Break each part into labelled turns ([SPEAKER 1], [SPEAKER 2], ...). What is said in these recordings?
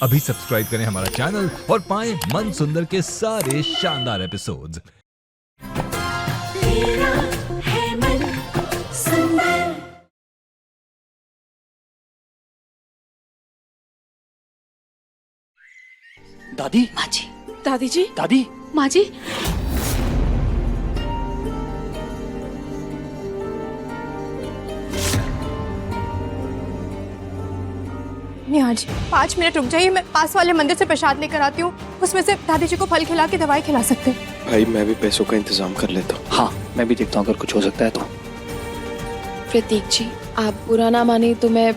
[SPEAKER 1] अभी सब्सक्राइब करें हमारा चैनल और पाएं मन सुंदर के सारे शानदार एपिसोड्स।
[SPEAKER 2] तेरा है मन सुंदर।
[SPEAKER 3] दादी,
[SPEAKER 4] माँ जी, दादी जी,
[SPEAKER 3] दादी,
[SPEAKER 4] माँ जी।
[SPEAKER 5] नेहा जी 5 मिनट रुक जाइए, मैं पास वाले मंदिर से प्रसाद लेकर आती हूँ। उसमें से दादी जी को फल खिला के दवाई खिला सकते हैं।
[SPEAKER 6] भाई मैं भी पैसों का इंतजाम कर लेता हूँ।
[SPEAKER 3] हाँ मैं भी देखता हूँ अगर कुछ हो सकता है तो।
[SPEAKER 4] प्रतीक जी, आप बुरा ना माने तो मैं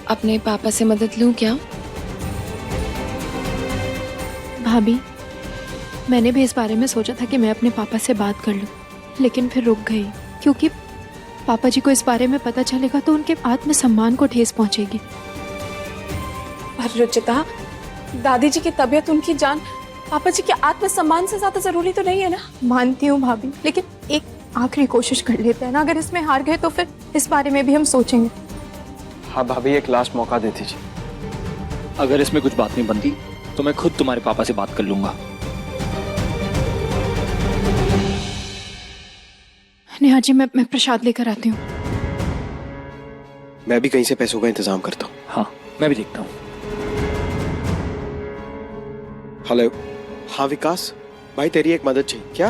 [SPEAKER 4] अपने पापा से मदद लूं क्या? भाभी, मैंने भी इस बारे में सोचा था कि मैं अपने पापा से बात कर लूं, लेकिन फिर रुक गई क्योंकि पापा जी को इस बारे में पता चलेगा तो उनके आत्मसम्मान को ठेस पहुंचेगी।
[SPEAKER 7] पर रुचिता, दादी जी की तबीयत, उनकी जान पापा जी के आत्मसम्मान से ज्यादा जरूरी तो नहीं है ना?
[SPEAKER 5] मानती हूँ भाभी, लेकिन एक आखिरी कोशिश कर लेते हैं ना। अगर इसमें हार गए तो फिर इस बारे में भी हम सोचेंगे।
[SPEAKER 6] हाँ भाभी, एक लास्ट मौका दे दीजिए।
[SPEAKER 3] अगर इसमें कुछ बात नहीं बनती तो मैं खुद तुम्हारे पापा से बात कर लूंगा।
[SPEAKER 5] नेहा जी, मैं प्रसाद लेकर आती हूँ।
[SPEAKER 6] मैं भी कहीं से पैसों का इंतजाम करता हूँ।
[SPEAKER 3] हाँ मैं भी देखता हूँ।
[SPEAKER 6] हेलो। हाँ विकास भाई, तेरी एक मदद चाहिए। क्या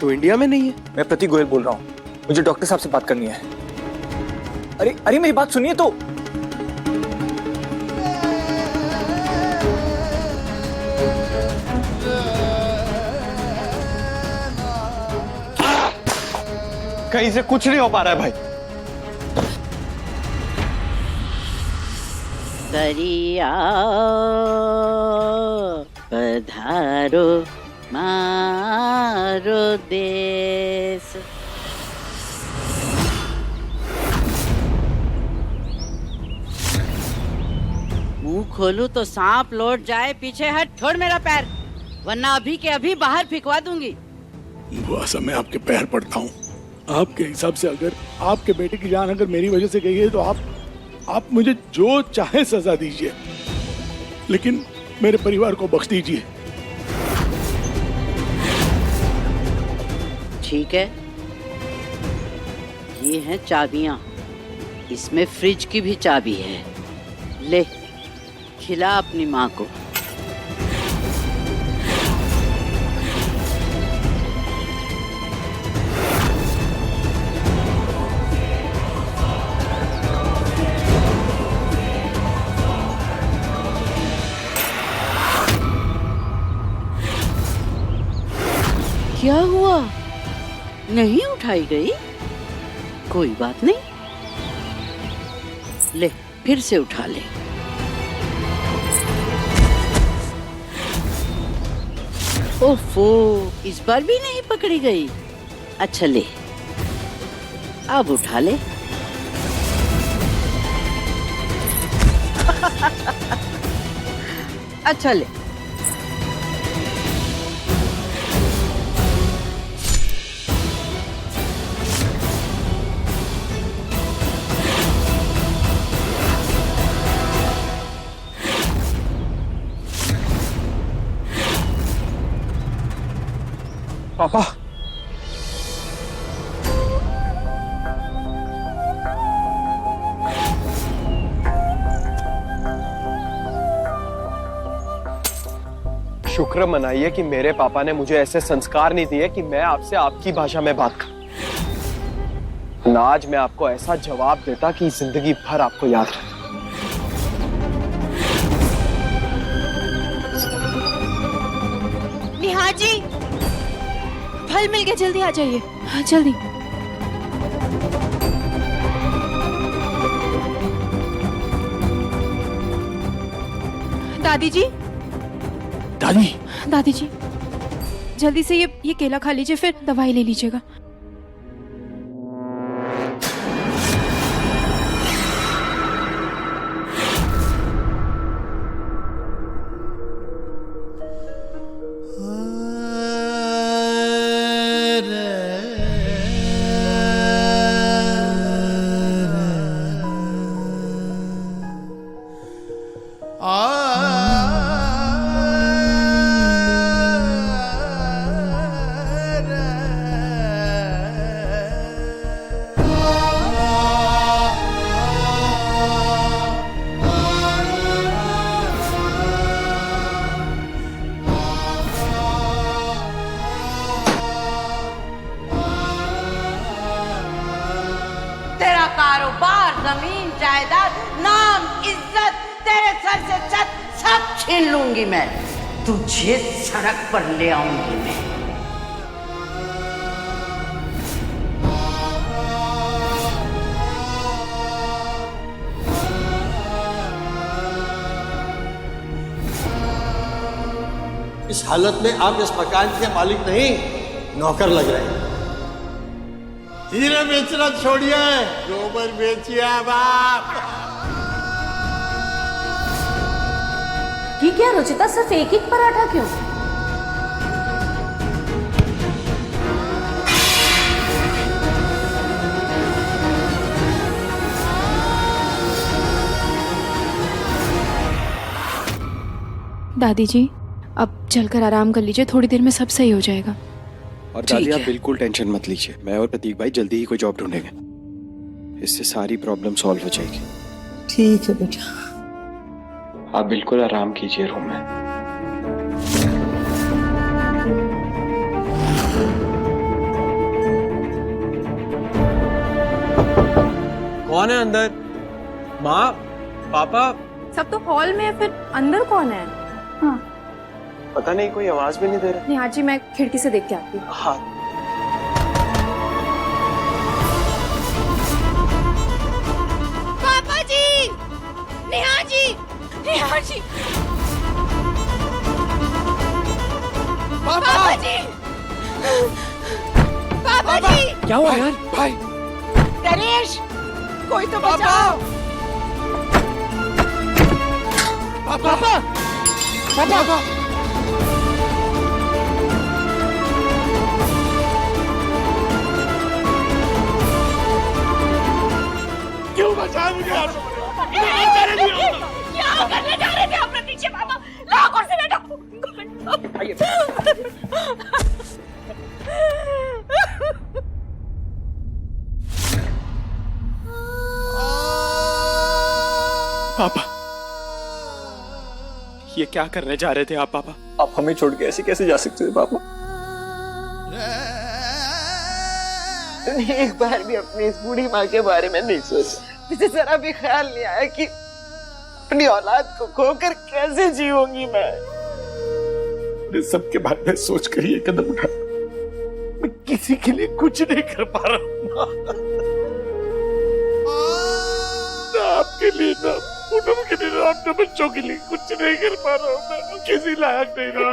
[SPEAKER 6] तू इंडिया में नहीं है?
[SPEAKER 8] मैं प्रतीक गोयल बोल रहा हूँ, मुझे डॉक्टर साहब से बात करनी है। अरे अरे मेरी बात सुनिए तो।
[SPEAKER 6] कहीं से कुछ नहीं हो पा रहा है भाई।
[SPEAKER 9] करिया पधारो मारो देश। मुंह खोलूं तो सांप लौट जाए। पीछे हट, छोड़ मेरा पैर, वरना अभी के अभी बाहर फिकवा दूंगी।
[SPEAKER 10] बुआ साहब, मैं आपके पैर पड़ता हूँ। आपके हिसाब से अगर आपके बेटे की जान अगर मेरी वजह से गई है तो आप मुझे जो चाहे सजा दीजिए, लेकिन मेरे परिवार को बख्श दीजिए।
[SPEAKER 9] ठीक है, ये हैं चाबियां, इसमें फ्रिज की भी चाबी है। ले, खिला अपनी माँ को। क्या हुआ? नहीं उठाई गई? कोई बात नहीं, ले फिर से उठा ले। ओफो, इस बार भी नहीं पकड़ी गई। अच्छा ले, अब उठा ले। अच्छा ले।
[SPEAKER 6] पापा, शुक्र मनाइए कि मेरे पापा ने मुझे ऐसे संस्कार नहीं दिए कि मैं आपसे आपकी भाषा में बात करूं। ना आज मैं आपको ऐसा जवाब देता कि जिंदगी भर आपको याद रहे।
[SPEAKER 5] नेहा जी, फल मिल गया, जल्दी आ जाइए। हाँ जल्दी। दादी जी,
[SPEAKER 3] दादी,
[SPEAKER 5] दादी जी, जल्दी से ये केला खा लीजिए, फिर दवाई ले लीजिएगा।
[SPEAKER 9] तेरा कारोबार, जमीन, जायदाद, नाम, इज्जत, तेरे सर से छत सब छीन लूंगी मैं। तुझे सड़क पर ले आऊंगी मैं।
[SPEAKER 11] इस हालत में आप इस मकान के मालिक नहीं, नौकर लग रहे हैं। हीरे बेचना छोड़िए, गोबर बेचिए बाप।
[SPEAKER 7] ठीक है रुचिता, सिर्फ एक ही पराठा क्यों?
[SPEAKER 4] दादी जी, अब चलकर आराम कर लीजिए, थोड़ी देर में सब सही हो जाएगा।
[SPEAKER 6] और दादी आप बिल्कुल टेंशन मत लीजिए, मैं और प्रतीक भाई जल्दी ही कोई जॉब ढूंढेंगे, इससे सारी प्रॉब्लम सॉल्व हो जाएगी।
[SPEAKER 11] ठीक है बेटा।
[SPEAKER 6] आप बिल्कुल आराम कीजिए रूम में।
[SPEAKER 12] कौन है अंदर? माँ, पापा?
[SPEAKER 5] सब तो हॉल में है, फिर अंदर कौन है? हाँ
[SPEAKER 6] पता नहीं, कोई आवाज भी नहीं दे रहा।
[SPEAKER 5] नेहा जी, मैं खिड़की से देख के आती हूँ।
[SPEAKER 6] हाँ।
[SPEAKER 5] पापा जी, नेहा जी, नेहा जी, पापा जी, पापा जी।
[SPEAKER 3] क्या हुआ यार?
[SPEAKER 12] भाई,
[SPEAKER 9] गणेश, कोई तो बचाओ।
[SPEAKER 12] पापा, पापा, क्यों बचा मुझे?
[SPEAKER 5] क्या करने जा रहे थे आप प्रतीक जी? पापा, लाओ कुर्सी में बैठो।
[SPEAKER 6] पापा, ये क्या करने जा रहे थे आप पापा?
[SPEAKER 8] आप हमें छोड़ के ऐसे कैसे जा सकते थे पापा?
[SPEAKER 9] तूने एक बार भी अपनी इस बूढ़ी माँ के बारे में नहीं सोचा? तुझे जरा भी ख्याल नहीं आया कि अपनी औलाद को खोकर कैसे जीऊंगी मैं?
[SPEAKER 10] सबके बारे में सोच कर ये कदम उठा, मैं किसी के लिए कुछ नहीं कर पा रहा हूँ। ना आपके लिए, ना पूनम के लिए, ना अपने बच्चों के लिए कुछ नहीं कर पा रहा हूँ। मैं किसी लायक नहीं रहा।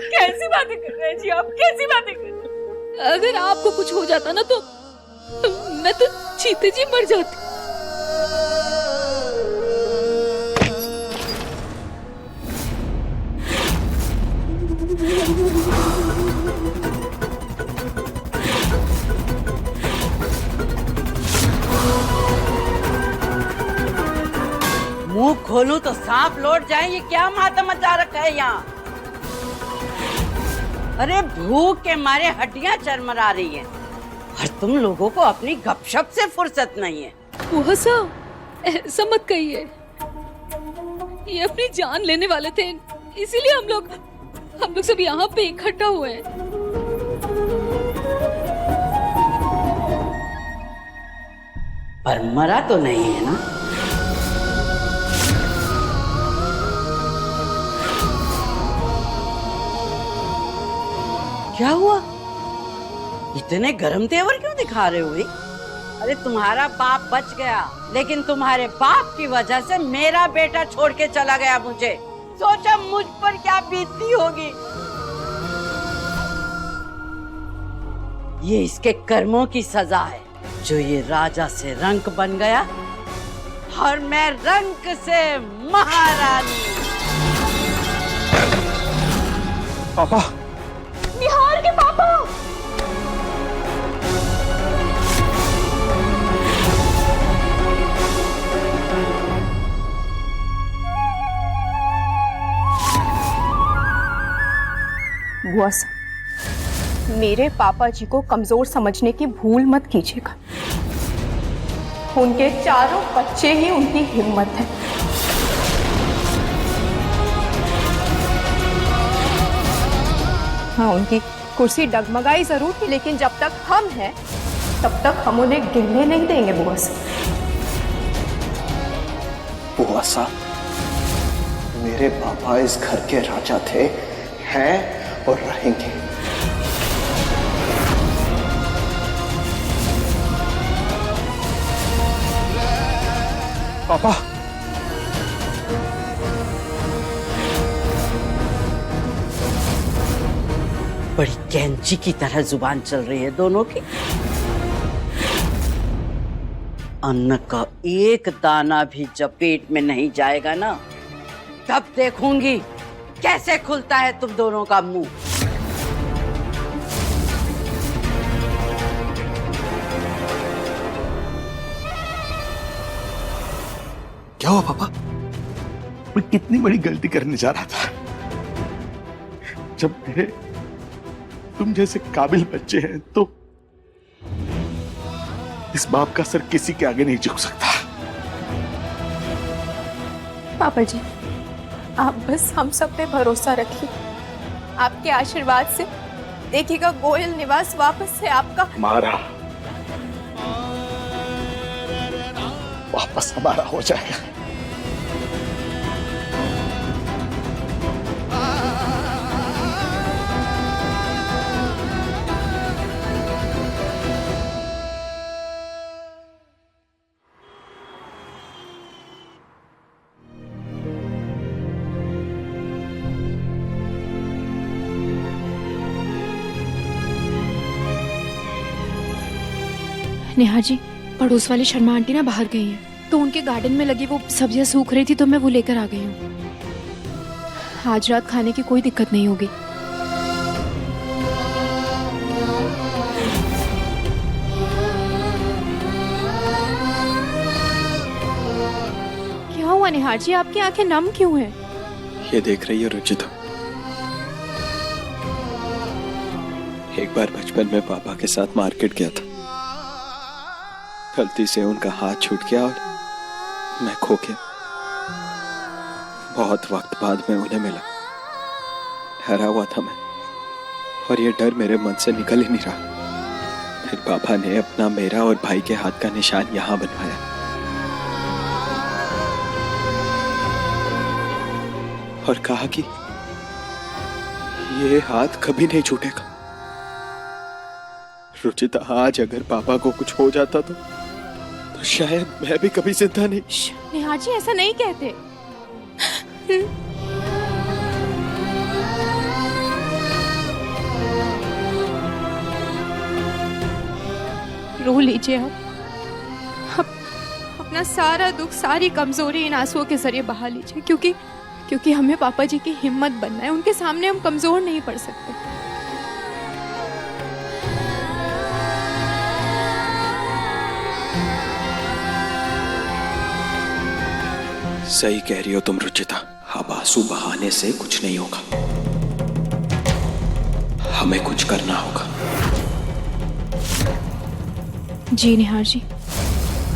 [SPEAKER 5] कैसी बातें कर रहे हैं जी आप? कैसी बातें कर रहे हैं?
[SPEAKER 7] अगर आपको कुछ हो जाता ना तो मैं तो जीते जी मर जाती।
[SPEAKER 9] मुंह खोलूं तो सांप लौट जाए। ये क्या मातम मचा रखा है यहाँ? अरे भूख के मारे हड्डियां चरमरा रही हैं और तुम लोगों को अपनी गपशप से फुर्सत नहीं है।
[SPEAKER 7] वो सब ऐसा मत कहिए, ये अपनी जान लेने वाले थे, इसीलिए हम लोग सब यहाँ पे इकट्ठा हुए हैं।
[SPEAKER 9] पर मरा तो नहीं है ना? क्या हुआ? इतने गरम तेवर क्यों दिखा रहे हो? अरे तुम्हारा बाप बच गया, लेकिन तुम्हारे बाप की वजह से मेरा बेटा छोड़ के चला गया मुझे। सोचा मुझ पर क्या बीतती होगी। ये इसके कर्मों की सजा है, जो ये राजा से रंक बन गया और मैं रंक से महारानी।
[SPEAKER 6] पापा,
[SPEAKER 5] निहार के पापा। बुआ सा, मेरे पापा जी को कमजोर समझने की भूल मत कीजिएगा। उनके चारों बच्चे ही उनकी हिम्मत है। हाँ, उनकी कुर्सी डगमगाई जरूर थी, लेकिन जब तक हम हैं तब तक हम उन्हें गिरने नहीं देंगे बुआ सा।
[SPEAKER 6] बुआ सा, मेरे पापा इस घर के राजा थे, हैं और रहेंगे। पापा,
[SPEAKER 9] बड़ी कैंची की तरह जुबान चल रही है दोनों की। अन्न का एक दाना भी जब पेट में नहीं जाएगा ना, तब देखूंगी कैसे खुलता है तुम दोनों का मुंह।
[SPEAKER 10] क्या हुआ पापा? मैं कितनी बड़ी गलती करने जा रहा था। जब मेरे तुम जैसे काबिल बच्चे हैं तो इस बाप का सर किसी के आगे नहीं झुक सकता।
[SPEAKER 5] पापा जी, आप बस हम सब पे भरोसा रखिए। आपके आशीर्वाद से देखिएगा गोयल निवास वापस से आपका
[SPEAKER 10] हमारा वापस हमारा हो जाएगा।
[SPEAKER 4] नेहा जी, पड़ोस वाली शर्मा आंटी ना बाहर गई हैं, तो उनके गार्डन में लगी वो सब्जियां सूख रही थी तो मैं वो लेकर आ गई हूँ। आज रात खाने की कोई दिक्कत नहीं होगी। क्या हुआ नेहा जी, आपकी आंखें नम क्यों हैं?
[SPEAKER 6] ये देख रही है रुचिता, एक बार बचपन में पापा के साथ मार्केट गया था। गलती से उनका हाथ छूट गया और मैं खो गया। बहुत वक्त बाद में उन्हें मिला। डरा हुआ था मैं, और ये डर मेरे मन से निकल ही नहीं रहा। फिर पापा ने अपना, मेरा और भाई के हाथ का निशान यहां बनवाया और कहा कि ये हाथ कभी नहीं छूटेगा। रुचिता, आज अगर पापा को कुछ हो जाता तो शायद मैं भी कभी जिंदा नहीं।
[SPEAKER 5] नेहा जी, ऐसा नहीं कहते। रो लीजिए आप अपना सारा दुख, सारी कमजोरी इन आंसुओं के जरिए बहा लीजिए, क्योंकि हमें पापा जी की हिम्मत बनना है। उनके सामने हम कमजोर नहीं पड़ सकते।
[SPEAKER 6] सही कह रही हो तुम रुचिता, अब आंसू बहाने से कुछ नहीं होगा। हमें कुछ करना होगा।
[SPEAKER 4] जी नेहा जी,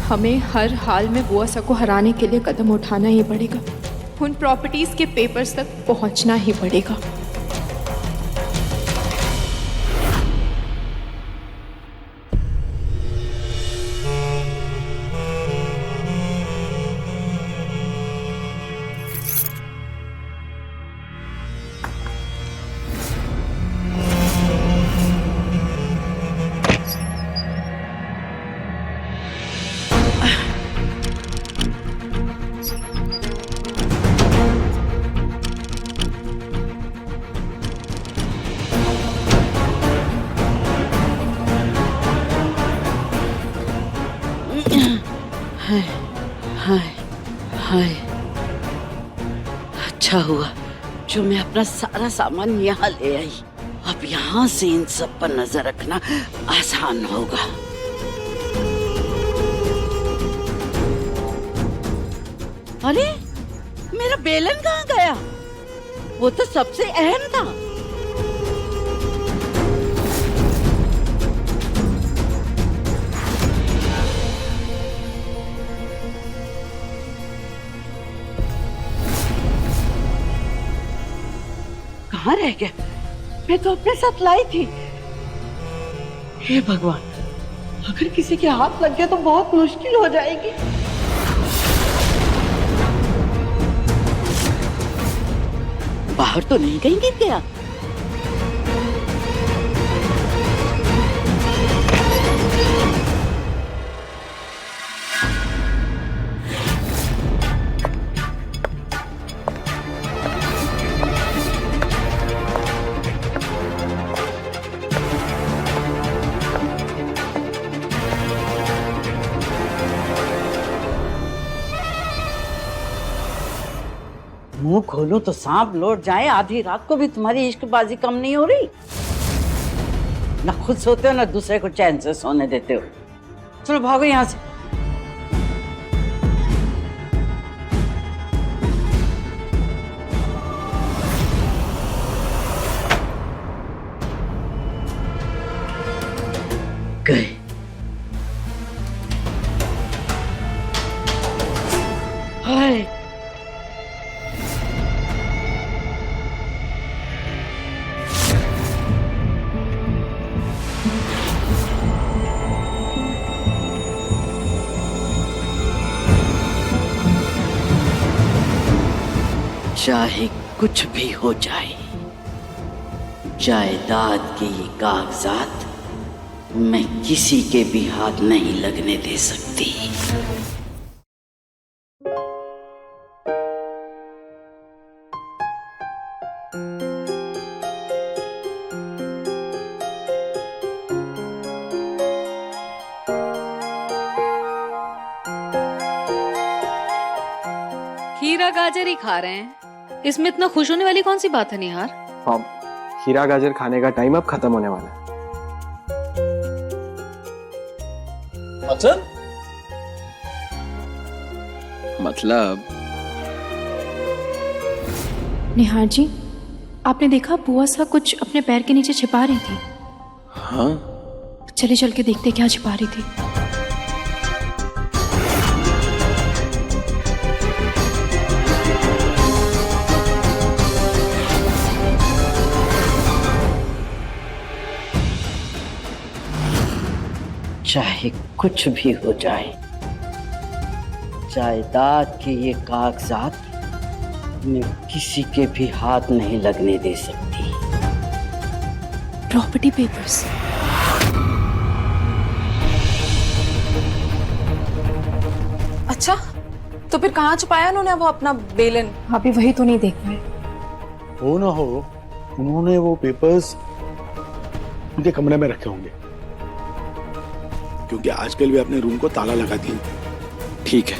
[SPEAKER 5] हमें हर हाल में बुआ सा को हराने के लिए कदम उठाना ही पड़ेगा। उन प्रॉपर्टीज के पेपर्स तक पहुंचना ही पड़ेगा।
[SPEAKER 9] हाय हाय, अच्छा हुआ जो मैं अपना सारा सामान यहाँ ले आई। अब यहाँ से इन सब पर नजर रखना आसान होगा। अरे मेरा बेलन कहाँ गया? वो तो सबसे अहम था। कहाँ रह गया? मैं तो अपने साथ लाई थी। हे भगवान, अगर किसी के हाथ लग गया तो बहुत मुश्किल हो जाएगी। बाहर तो नहीं कहीं गिर गया? मुंह खोलो तो सांप लौट जाए। आधी रात को भी तुम्हारी इश्कबाजी कम नहीं हो रही। ना खुद सोते हो ना दूसरे को चैन से सोने देते हो। चलो भागो यहाँ से। गए। हाय, चाहे कुछ भी हो जाए, जायदाद के ये कागजात मैं किसी के भी हाथ नहीं लगने दे सकती।
[SPEAKER 7] खीरा गाजर ही खा रहे हैं, इसमें इतना खुश होने वाली कौन सी बात है निहार?
[SPEAKER 12] हाँ, खीरा गाजर खाने का टाइम अब खत्म होने वाला है।
[SPEAKER 6] मतलब
[SPEAKER 4] निहार जी, आपने देखा बुआ सा कुछ अपने पैर के नीचे छिपा रही थी।
[SPEAKER 6] हाँ,
[SPEAKER 4] चले चल के देखते क्या छिपा रही थी।
[SPEAKER 9] चाहे कुछ भी हो जाए, जायदाद के ये कागजात मैं किसी के भी हाथ नहीं लगने दे सकती।
[SPEAKER 4] Property papers.
[SPEAKER 5] अच्छा, तो फिर कहाँ छुपाया उन्होंने वो अपना बेलन?
[SPEAKER 4] अभी वही तो नहीं देख पाए।
[SPEAKER 10] हो ना हो, उन्होंने वो पेपर्स उनके कमरे में रखे होंगे, क्योंकि आजकल वे अपने रूम को ताला लगा दिए।
[SPEAKER 6] ठीक है,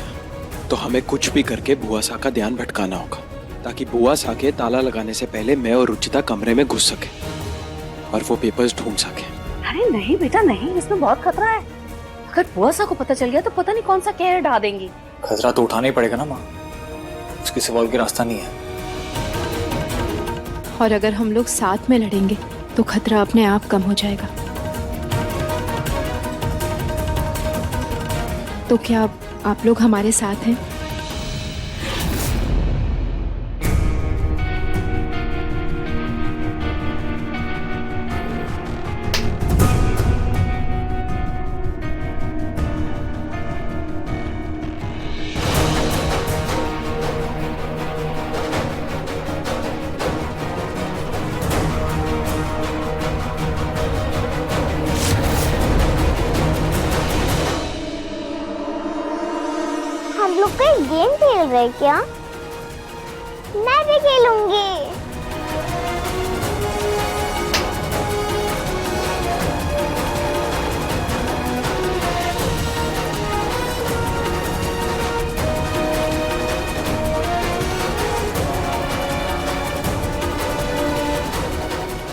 [SPEAKER 6] तो हमें कुछ भी करके बुआ सा का ध्यान भटकाना होगा, ताकि बुआ सा के ताला लगाने से पहले मैं और रुचिता कमरे में घुस सके और वो पेपर्स ढूंढ सके।
[SPEAKER 7] अरे नहीं बेटा नहीं, इसमें बहुत खतरा है। अगर बुआ सा को पता चल गया तो पता नहीं कौन सा कहर ढा देंगी।
[SPEAKER 8] खतरा तो उठाना ही पड़ेगा ना माँ, उसके सिवा कोई रास्ता नहीं है।
[SPEAKER 4] और अगर हम लोग साथ में लड़ेंगे तो खतरा अपने आप कम हो जाएगा। तो क्या आप लोग हमारे साथ हैं?
[SPEAKER 13] हम लोग कोई गेम खेल रहे क्या? मैं भी खेलूंगी।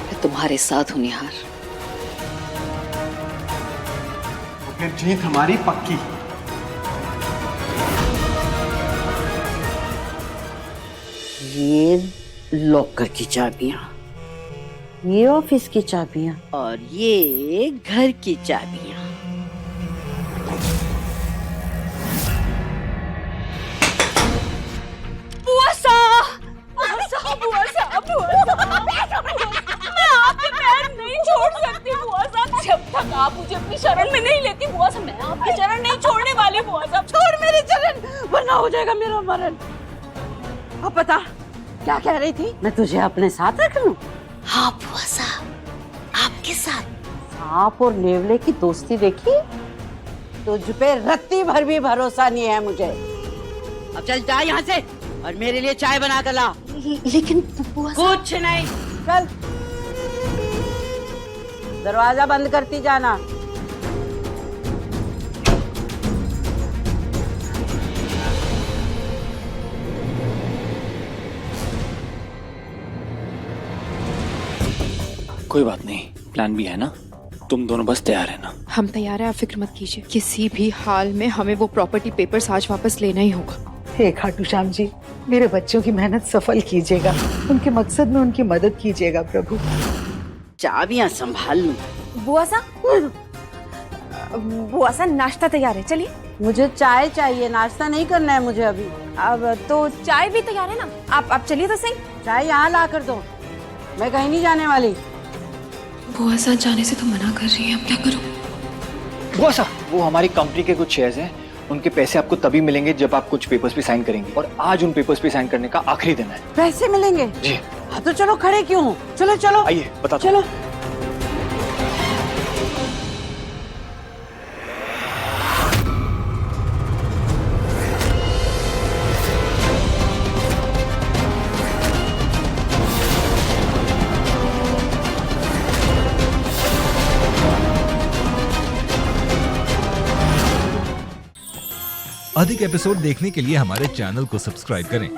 [SPEAKER 7] मैं तुम्हारे साथ हूं निहार।
[SPEAKER 12] फिर जीत हमारी पक्की।
[SPEAKER 9] ये लॉकर की चाबियां, ये ऑफिस की चाबियां और ये घर की चाबियां।
[SPEAKER 5] बुआ सा! बुआ सा! बुआ सा! बुआ सा!
[SPEAKER 7] आपकी शरण में नहीं लेती बुआ साहब, मैं आपकी शरण नहीं छोड़ने वाली बुआ साहब।
[SPEAKER 9] छोड़ मेरी चरण, वरना हो जाएगा मेरा मरण। अब बता क्या कह रही थी? मैं तुझे अपने साथ रख लूं?
[SPEAKER 2] हाँ बुआ साहब, आपके साथ।
[SPEAKER 9] सांप और नेवले की दोस्ती देखी? तुझ पे रत्ती भर भी भरोसा नहीं है मुझे। अब चल जा यहाँ से और मेरे लिए चाय बना कर ला।
[SPEAKER 2] लेकिन बुआ साहब।
[SPEAKER 9] कुछ नहीं, चल दरवाजा बंद करती जाना।
[SPEAKER 3] कोई बात नहीं, प्लान भी है ना, तुम दोनों बस तैयार है ना?
[SPEAKER 4] हम तैयार है, आप फिक्र मत कीजिए। किसी भी हाल में हमें वो प्रॉपर्टी पेपर्स आज वापस लेना ही होगा।
[SPEAKER 14] हे खाटू श्याम जी, मेरे बच्चों की मेहनत सफल कीजिएगा, उनके मकसद में उनकी मदद कीजिएगा प्रभु।
[SPEAKER 9] चाबियां संभाल लूं।
[SPEAKER 5] बुआ साहब, नाश्ता तैयार है, चलिए।
[SPEAKER 9] मुझे चाय चाहिए, नाश्ता नहीं करना है मुझे अभी।
[SPEAKER 5] अब तो चाय भी तैयार है ना, आप चलिए तो सही।
[SPEAKER 9] चाय यहाँ ला कर दो, मैं कहीं नहीं जाने वाली।
[SPEAKER 4] बुआ साहब जाने से तो मना कर रही है, अब क्या करूं?
[SPEAKER 8] बुआ साहब, वो हमारी कंपनी के कुछ शेयर्स हैं, उनके पैसे आपको तभी मिलेंगे जब आप कुछ पेपर्स पे साइन करेंगे, और आज उन पेपर्स पे साइन करने का आखिरी दिन है।
[SPEAKER 9] पैसे मिलेंगे?
[SPEAKER 8] जी।
[SPEAKER 9] हाँ तो चलो, खड़े क्यों हो? चलो चलो
[SPEAKER 8] आइए बता।
[SPEAKER 9] चलो।
[SPEAKER 1] अधिक एपिसोड देखने के लिए हमारे चैनल को सब्सक्राइब करें